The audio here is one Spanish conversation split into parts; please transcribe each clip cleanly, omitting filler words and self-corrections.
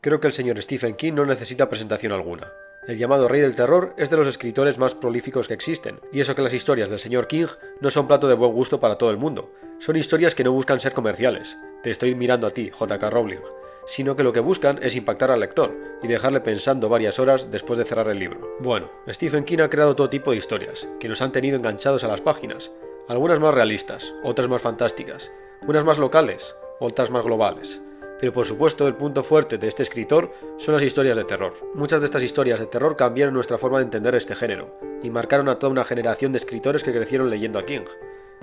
Creo que el señor Stephen King no necesita presentación alguna. El llamado Rey del Terror es de los escritores más prolíficos que existen, y eso que las historias del señor King no son plato de buen gusto para todo el mundo. Son historias que no buscan ser comerciales, te estoy mirando a ti, J.K. Rowling, sino que lo que buscan es impactar al lector y dejarle pensando varias horas después de cerrar el libro. Bueno, Stephen King ha creado todo tipo de historias, que nos han tenido enganchados a las páginas, algunas más realistas, otras más fantásticas, unas más locales, otras más globales. Pero por supuesto el punto fuerte de este escritor son las historias de terror. Muchas de estas historias de terror cambiaron nuestra forma de entender este género, y marcaron a toda una generación de escritores que crecieron leyendo a King.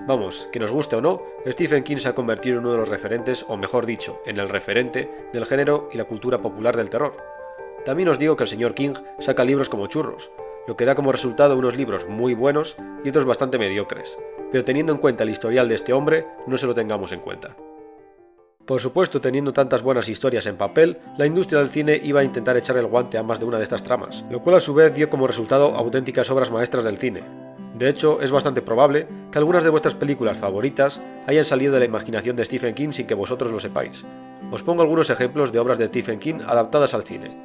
Vamos, que nos guste o no, Stephen King se ha convertido en uno de los referentes, o mejor dicho, en el referente del género y la cultura popular del terror. También os digo que el señor King saca libros como churros, lo que da como resultado unos libros muy buenos y otros bastante mediocres, pero teniendo en cuenta el historial de este hombre, no se lo tengamos en cuenta. Por supuesto, teniendo tantas buenas historias en papel, la industria del cine iba a intentar echar el guante a más de una de estas tramas, lo cual a su vez dio como resultado auténticas obras maestras del cine. De hecho, es bastante probable que algunas de vuestras películas favoritas hayan salido de la imaginación de Stephen King sin que vosotros lo sepáis. Os pongo algunos ejemplos de obras de Stephen King adaptadas al cine.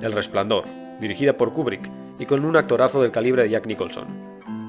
El Resplandor, dirigida por Kubrick y con un actorazo del calibre de Jack Nicholson.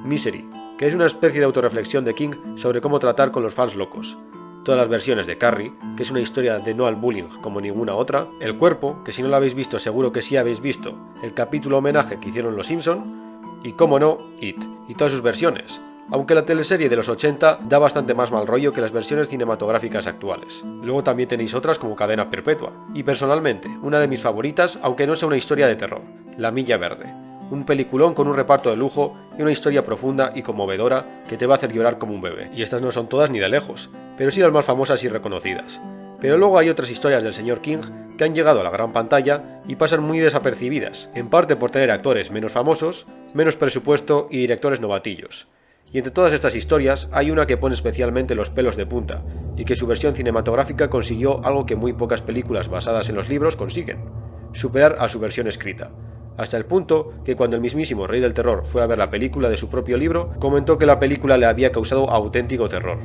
Misery, que es una especie de autorreflexión de King sobre cómo tratar con los fans locos. Todas las versiones de Carrie, que es una historia de no al bullying como ninguna otra. El Cuerpo, que si no lo habéis visto seguro que sí habéis visto el capítulo homenaje que hicieron los Simpson. Y cómo no, It, y todas sus versiones, aunque la teleserie de los 80 da bastante más mal rollo que las versiones cinematográficas actuales. Luego también tenéis otras como Cadena Perpetua, y personalmente, una de mis favoritas, aunque no sea una historia de terror, La Milla Verde. Un peliculón con un reparto de lujo y una historia profunda y conmovedora que te va a hacer llorar como un bebé. Y estas no son todas ni de lejos, pero sí las más famosas y reconocidas. Pero luego hay otras historias del señor King que han llegado a la gran pantalla y pasan muy desapercibidas, en parte por tener actores menos famosos, menos presupuesto y directores novatillos. Y entre todas estas historias hay una que pone especialmente los pelos de punta, y que su versión cinematográfica consiguió algo que muy pocas películas basadas en los libros consiguen: superar a su versión escrita. Hasta el punto que cuando el mismísimo Rey del Terror fue a ver la película de su propio libro, comentó que la película le había causado auténtico terror.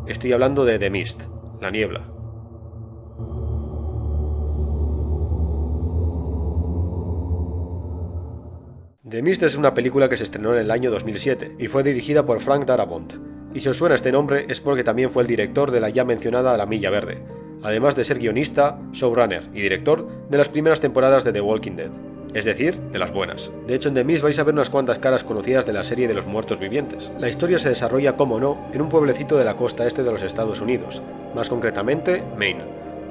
Estoy hablando de The Mist, La Niebla. The Mist es una película que se estrenó en el año 2007 y fue dirigida por Frank Darabont. Y si os suena este nombre es porque también fue el director de la ya mencionada La Milla Verde, además de ser guionista, showrunner y director de las primeras temporadas de The Walking Dead. Es decir, de las buenas. De hecho, en The Mist vais a ver unas cuantas caras conocidas de la serie de los muertos vivientes. La historia se desarrolla, como no, en un pueblecito de la costa este de los Estados Unidos, más concretamente, Maine.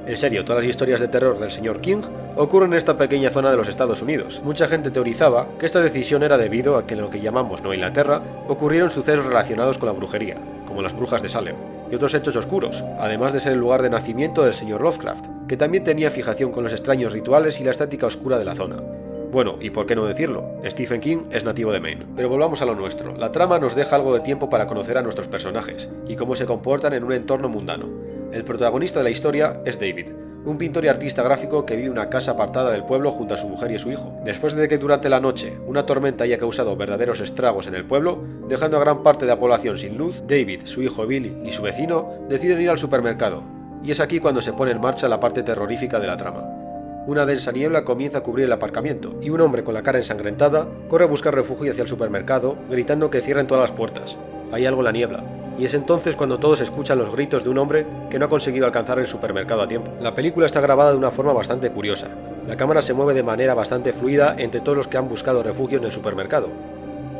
En serio, todas las historias de terror del señor King ocurren en esta pequeña zona de los Estados Unidos. Mucha gente teorizaba que esta decisión era debido a que en lo que llamamos Nueva Inglaterra ocurrieron sucesos relacionados con la brujería, como las brujas de Salem, y otros hechos oscuros, además de ser el lugar de nacimiento del señor Lovecraft, que también tenía fijación con los extraños rituales y la estética oscura de la zona. Bueno, y por qué no decirlo, Stephen King es nativo de Maine. Pero volvamos a lo nuestro. La trama nos deja algo de tiempo para conocer a nuestros personajes y cómo se comportan en un entorno mundano. El protagonista de la historia es David, un pintor y artista gráfico que vive en una casa apartada del pueblo junto a su mujer y su hijo. Después de que durante la noche una tormenta haya causado verdaderos estragos en el pueblo, dejando a gran parte de la población sin luz, David, su hijo Billy y su vecino deciden ir al supermercado. Y es aquí cuando se pone en marcha la parte terrorífica de la trama. Una densa niebla comienza a cubrir el aparcamiento, y un hombre con la cara ensangrentada corre a buscar refugio hacia el supermercado, gritando que cierren todas las puertas. Hay algo en la niebla, y es entonces cuando todos escuchan los gritos de un hombre que no ha conseguido alcanzar el supermercado a tiempo. La película está grabada de una forma bastante curiosa. La cámara se mueve de manera bastante fluida entre todos los que han buscado refugio en el supermercado.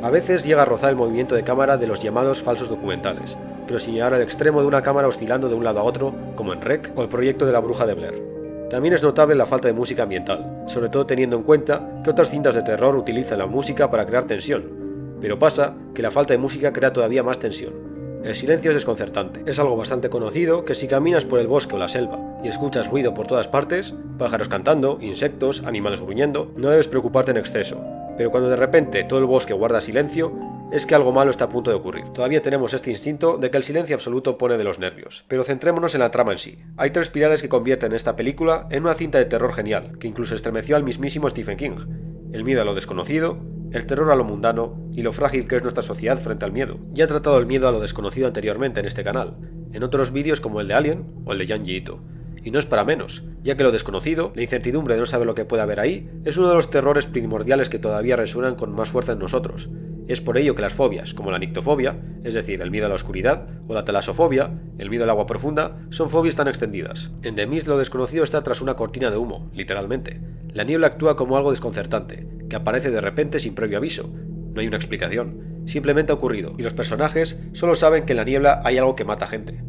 A veces llega a rozar el movimiento de cámara de los llamados falsos documentales, pero sin llegar al extremo de una cámara oscilando de un lado a otro, como en REC o el proyecto de la Bruja de Blair. También es notable la falta de música ambiental, sobre todo teniendo en cuenta que otras cintas de terror utilizan la música para crear tensión, pero pasa que la falta de música crea todavía más tensión. El silencio es desconcertante. Es algo bastante conocido que si caminas por el bosque o la selva y escuchas ruido por todas partes, pájaros cantando, insectos, animales gruñendo, no debes preocuparte en exceso, pero cuando de repente todo el bosque guarda silencio, es que algo malo está a punto de ocurrir. Todavía tenemos este instinto de que el silencio absoluto pone de los nervios. Pero centrémonos en la trama en sí. Hay tres pilares que convierten esta película en una cinta de terror genial, que incluso estremeció al mismísimo Stephen King. El miedo a lo desconocido, el terror a lo mundano y lo frágil que es nuestra sociedad frente al miedo. Ya he tratado el miedo a lo desconocido anteriormente en este canal, en otros vídeos como el de Alien o el de Junji Ito. Y no es para menos, ya que lo desconocido, la incertidumbre de no saber lo que puede haber ahí, es uno de los terrores primordiales que todavía resuenan con más fuerza en nosotros. Es por ello que las fobias, como la nictofobia, es decir, el miedo a la oscuridad, o la talasofobia, el miedo al agua profunda, son fobias tan extendidas. En The Mist lo desconocido está tras una cortina de humo, literalmente. La niebla actúa como algo desconcertante, que aparece de repente sin previo aviso. No hay una explicación, simplemente ha ocurrido, y los personajes solo saben que en la niebla hay algo que mata gente.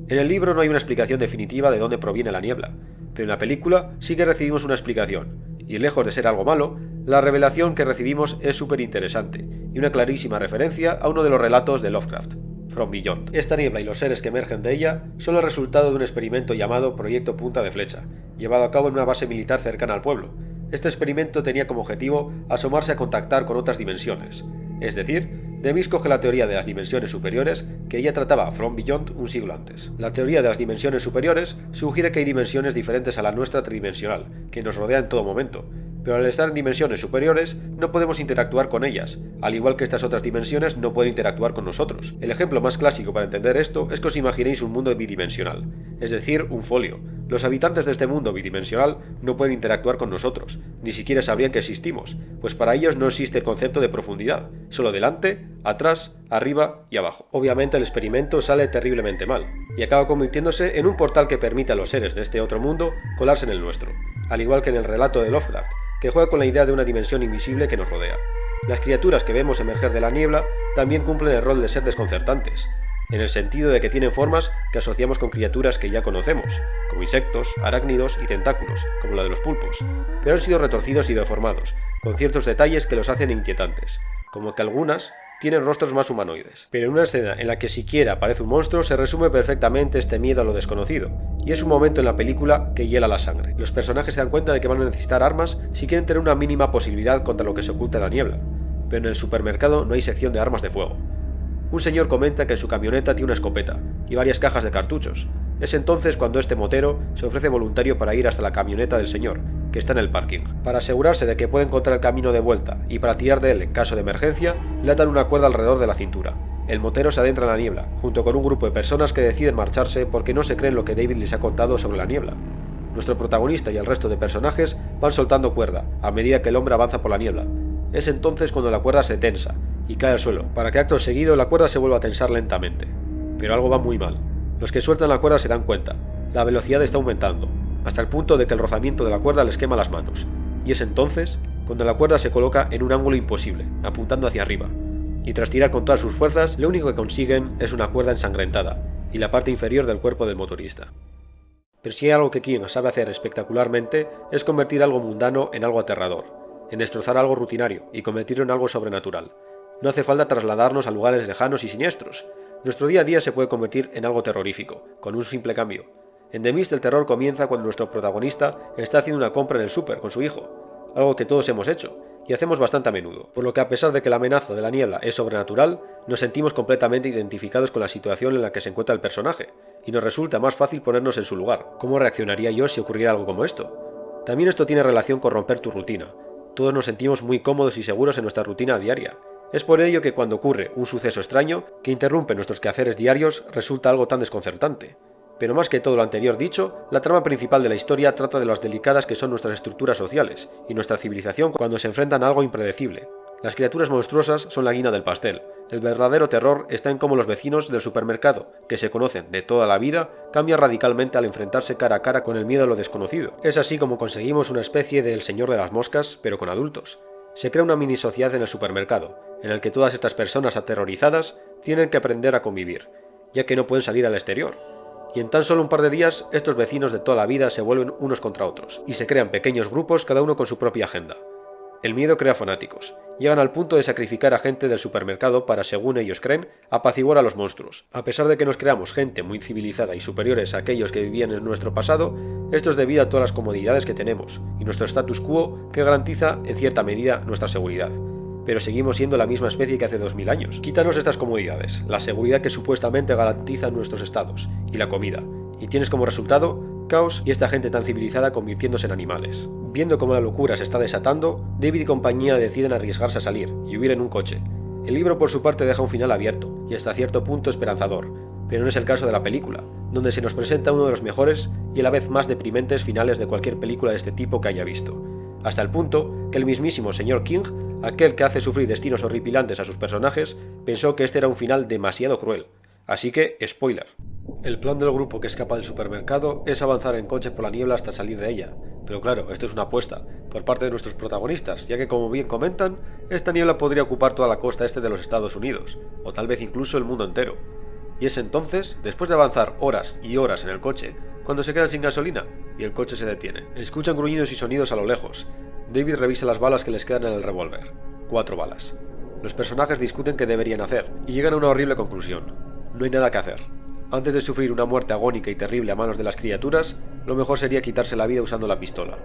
En el libro no hay una explicación definitiva de dónde proviene la niebla, pero en la película sí que recibimos una explicación, y lejos de ser algo malo, la revelación que recibimos es súper interesante, y una clarísima referencia a uno de los relatos de Lovecraft, From Beyond. Esta niebla y los seres que emergen de ella son el resultado de un experimento llamado Proyecto Punta de Flecha, llevado a cabo en una base militar cercana al pueblo. Este experimento tenía como objetivo asomarse a contactar con otras dimensiones, es decir, The Mist coge la teoría de las dimensiones superiores que ella trataba From Beyond un siglo antes. La teoría de las dimensiones superiores sugiere que hay dimensiones diferentes a la nuestra tridimensional, que nos rodea en todo momento, pero al estar en dimensiones superiores no podemos interactuar con ellas, al igual que estas otras dimensiones no pueden interactuar con nosotros. El ejemplo más clásico para entender esto es que os imaginéis un mundo bidimensional, es decir, un folio. Los habitantes de este mundo bidimensional no pueden interactuar con nosotros, ni siquiera sabrían que existimos, pues para ellos no existe el concepto de profundidad, solo delante, atrás, arriba y abajo. Obviamente el experimento sale terriblemente mal, y acaba convirtiéndose en un portal que permite a los seres de este otro mundo colarse en el nuestro, al igual que en el relato de Lovecraft, que juega con la idea de una dimensión invisible que nos rodea. Las criaturas que vemos emerger de la niebla también cumplen el rol de ser desconcertantes, en el sentido de que tienen formas que asociamos con criaturas que ya conocemos, como insectos, arácnidos y tentáculos, como la de los pulpos, pero han sido retorcidos y deformados, con ciertos detalles que los hacen inquietantes, como que algunas tienen rostros más humanoides. Pero en una escena en la que siquiera aparece un monstruo se resume perfectamente este miedo a lo desconocido, y es un momento en la película que hiela la sangre. Los personajes se dan cuenta de que van a necesitar armas si quieren tener una mínima posibilidad contra lo que se oculta en la niebla, pero en el supermercado no hay sección de armas de fuego. Un señor comenta que en su camioneta tiene una escopeta y varias cajas de cartuchos. Es entonces cuando este motero se ofrece voluntario para ir hasta la camioneta del señor, que está en el parking. Para asegurarse de que puede encontrar el camino de vuelta y para tirar de él en caso de emergencia, le atan una cuerda alrededor de la cintura. El motero se adentra en la niebla, junto con un grupo de personas que deciden marcharse porque no se creen lo que David les ha contado sobre la niebla. Nuestro protagonista y el resto de personajes van soltando cuerda a medida que el hombre avanza por la niebla. Es entonces cuando la cuerda se tensa y cae al suelo, para que acto seguido la cuerda se vuelva a tensar lentamente. Pero algo va muy mal. Los que sueltan la cuerda se dan cuenta. La velocidad está aumentando, hasta el punto de que el rozamiento de la cuerda les quema las manos. Y es entonces cuando la cuerda se coloca en un ángulo imposible, apuntando hacia arriba. Y tras tirar con todas sus fuerzas, lo único que consiguen es una cuerda ensangrentada y la parte inferior del cuerpo del motorista. Pero si hay algo que King sabe hacer espectacularmente, es convertir algo mundano en algo aterrador, en destrozar algo rutinario y convertirlo en algo sobrenatural. No hace falta trasladarnos a lugares lejanos y siniestros. Nuestro día a día se puede convertir en algo terrorífico, con un simple cambio. En The Mist el terror comienza cuando nuestro protagonista está haciendo una compra en el súper con su hijo, algo que todos hemos hecho, y hacemos bastante a menudo, por lo que a pesar de que la amenaza de la niebla es sobrenatural, nos sentimos completamente identificados con la situación en la que se encuentra el personaje, y nos resulta más fácil ponernos en su lugar. ¿Cómo reaccionaría yo si ocurriera algo como esto? También esto tiene relación con romper tu rutina. Todos nos sentimos muy cómodos y seguros en nuestra rutina diaria. Es por ello que cuando ocurre un suceso extraño que interrumpe nuestros quehaceres diarios resulta algo tan desconcertante. Pero más que todo lo anterior dicho, la trama principal de la historia trata de las delicadas que son nuestras estructuras sociales y nuestra civilización cuando se enfrentan a algo impredecible. Las criaturas monstruosas son la guinda del pastel. El verdadero terror está en cómo los vecinos del supermercado, que se conocen de toda la vida, cambian radicalmente al enfrentarse cara a cara con el miedo a lo desconocido. Es así como conseguimos una especie de El Señor de las Moscas, pero con adultos. Se crea una mini sociedad en el supermercado, en el que todas estas personas aterrorizadas tienen que aprender a convivir, ya que no pueden salir al exterior. Y en tan solo un par de días, estos vecinos de toda la vida se vuelven unos contra otros, y se crean pequeños grupos cada uno con su propia agenda. El miedo crea fanáticos. Llegan al punto de sacrificar a gente del supermercado para, según ellos creen, apaciguar a los monstruos. A pesar de que nos creamos gente muy civilizada y superiores a aquellos que vivían en nuestro pasado, esto es debido a todas las comodidades que tenemos, y nuestro status quo que garantiza en cierta medida nuestra seguridad. Pero seguimos siendo la misma especie que hace 2000 años. Quítanos estas comodidades, la seguridad que supuestamente garantizan nuestros estados, y la comida, y tienes como resultado caos y esta gente tan civilizada convirtiéndose en animales. Viendo cómo la locura se está desatando, David y compañía deciden arriesgarse a salir y huir en un coche. El libro por su parte deja un final abierto y hasta cierto punto esperanzador, pero no es el caso de la película, donde se nos presenta uno de los mejores y a la vez más deprimentes finales de cualquier película de este tipo que haya visto, hasta el punto que el mismísimo señor King, aquel que hace sufrir destinos horripilantes a sus personajes, pensó que este era un final demasiado cruel. Así que, spoiler. El plan del grupo que escapa del supermercado es avanzar en coche por la niebla hasta salir de ella, pero claro, esto es una apuesta, por parte de nuestros protagonistas, ya que como bien comentan, esta niebla podría ocupar toda la costa este de los Estados Unidos, o tal vez incluso el mundo entero. Y es entonces, después de avanzar horas y horas en el coche, cuando se quedan sin gasolina, y el coche se detiene. Escuchan gruñidos y sonidos a lo lejos. David revisa las balas que les quedan en el revólver. 4 balas. Los personajes discuten qué deberían hacer, y llegan a una horrible conclusión. No hay nada que hacer. Antes de sufrir una muerte agónica y terrible a manos de las criaturas, lo mejor sería quitarse la vida usando la pistola.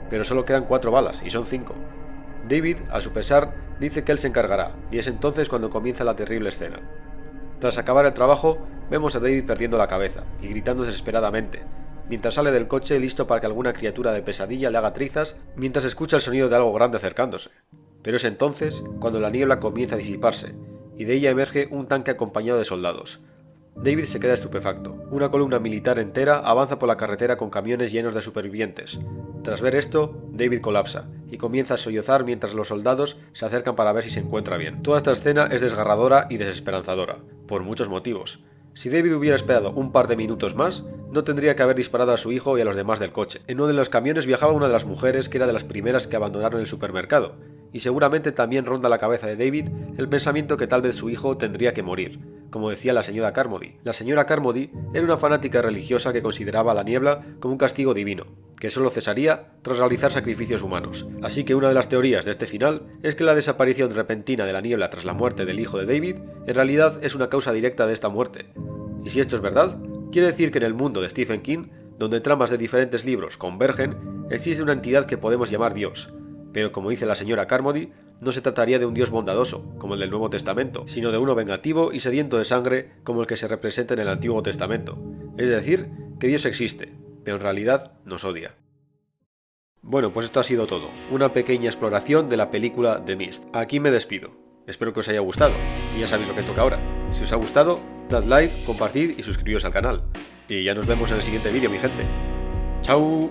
Pero solo quedan 4 balas, y son 5. David, a su pesar, dice que él se encargará, y es entonces cuando comienza la terrible escena. Tras acabar el trabajo, vemos a David perdiendo la cabeza, y gritando desesperadamente, mientras sale del coche listo para que alguna criatura de pesadilla le haga trizas, mientras escucha el sonido de algo grande acercándose. Pero es entonces cuando la niebla comienza a disiparse, y de ella emerge un tanque acompañado de soldados. David se queda estupefacto. Una columna militar entera avanza por la carretera con camiones llenos de supervivientes. Tras ver esto, David colapsa y comienza a sollozar mientras los soldados se acercan para ver si se encuentra bien. Toda esta escena es desgarradora y desesperanzadora, por muchos motivos. Si David hubiera esperado un par de minutos más, no tendría que haber disparado a su hijo y a los demás del coche. En uno de los camiones viajaba una de las mujeres que era de las primeras que abandonaron el supermercado, y seguramente también ronda la cabeza de David el pensamiento que tal vez su hijo tendría que morir, como decía la señora Carmody. La señora Carmody era una fanática religiosa que consideraba a la niebla como un castigo divino, que solo cesaría tras realizar sacrificios humanos. Así que una de las teorías de este final es que la desaparición repentina de la niebla tras la muerte del hijo de David en realidad es una causa directa de esta muerte. Y si esto es verdad, quiere decir que en el mundo de Stephen King, donde tramas de diferentes libros convergen, existe una entidad que podemos llamar Dios. Pero como dice la señora Carmody, no se trataría de un Dios bondadoso, como el del Nuevo Testamento, sino de uno vengativo y sediento de sangre, como el que se representa en el Antiguo Testamento. Es decir, que Dios existe, pero en realidad nos odia. Bueno, pues esto ha sido todo, una pequeña exploración de la película The Mist. Aquí me despido. Espero que os haya gustado, y ya sabéis lo que toca ahora. Si os ha gustado, dad like, compartid y suscribíos al canal. Y ya nos vemos en el siguiente vídeo, mi gente. ¡Chao!